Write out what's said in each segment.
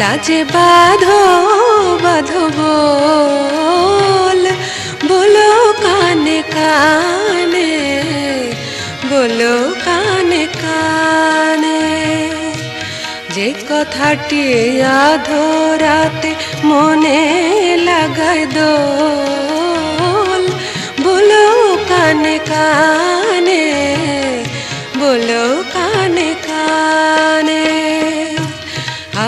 লাজে বাঁধো বাঁধো বল, বলো কানে কানে, বলো কানে কানে। যে কথাটি আধো রাতে মনে লাগায় দোল, বলো কানে কানে, বলো কানে কানে।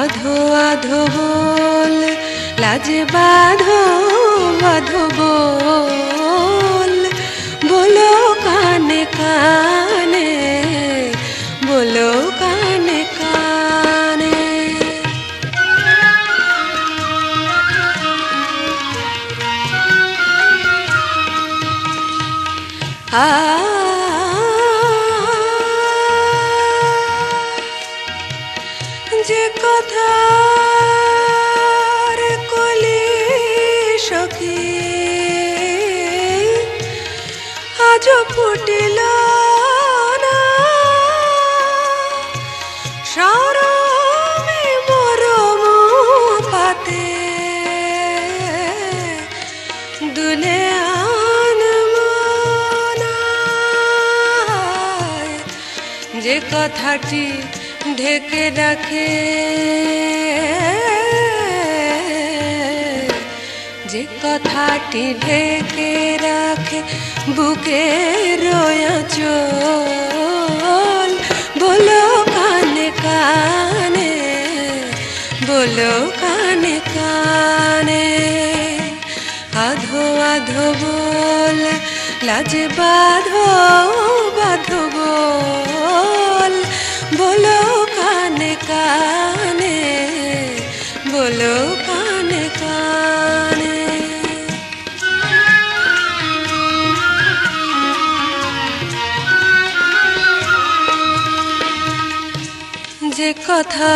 আধো আধো বল, লাজে বাঁধো বাঁধো বল, বলো কানে কানে, বলো কানে কানে। যে কথার কলি সখী আজ ফুটিল না, সরমে মরম পাতে দুলে আনমনায়। যে কথাটি ঢেকে রাখে, যে কথাটি ঢেকে রাখে বুকের আঁচল, বলো কানে কানে, বলো কানে কানে। আধো আধো বল, লাজে বাঁধো বাঁধো বল, বলো কানে কানে, বলো কানে কানে। যে কথা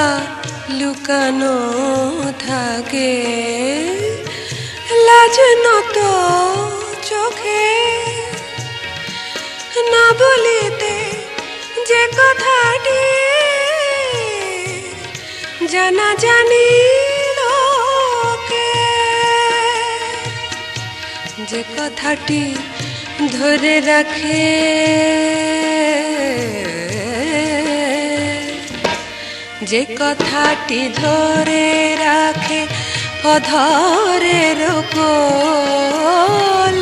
লুকানো থাকে লাজ নত চোখে, না বলিতে যে কথাটি জানা জানি লোকে, যে কথাটি ধরে রাখে, যে কথাটি ধরে রাখে অধরের কোল,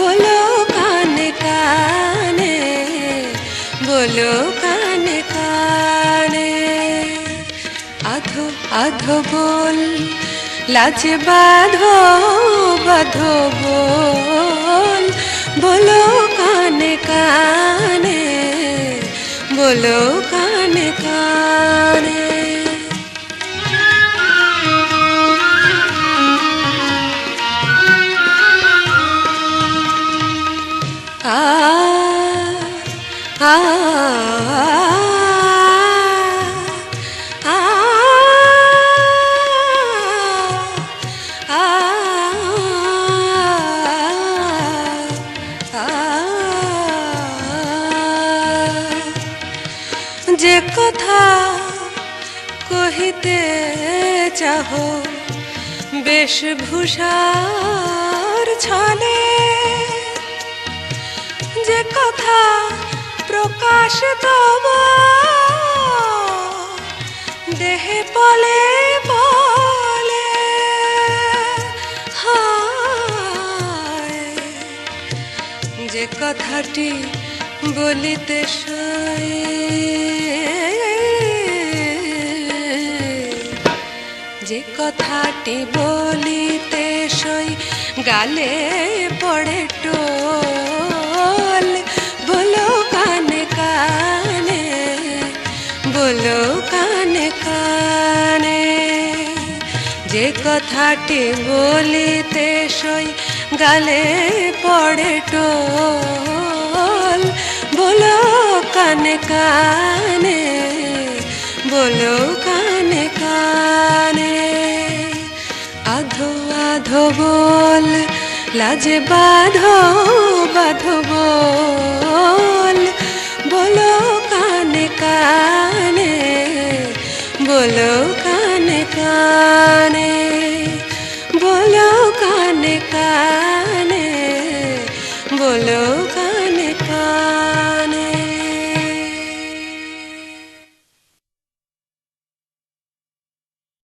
বলো কানে কানে, বলো কানে কানে। আধো আধো বল, লাজে বাঁধো বাঁধো বল, বলো কানে কানে, বলো কানে কানে। আ আ যে কথা কহিতে চাহ বেশভূষার ছলে, যে কথা প্রকাশ তব দেহে পলে পলে, হায় যে কথাটি বলিতে সই, যে কথাটি বলিতে সই গালে পড়ে টোল, বলো কানে কানে, বলো কানে কানে। যে কথাটি বলিতে সই গালে পড়ে টোল, বলো কানে কানে, বলো কানে কানে। আধো আধো বল, লাজে বাঁধো বাঁধো বল, বলো কানে কানে, বলো কানে কানে, বলো কানে কানে।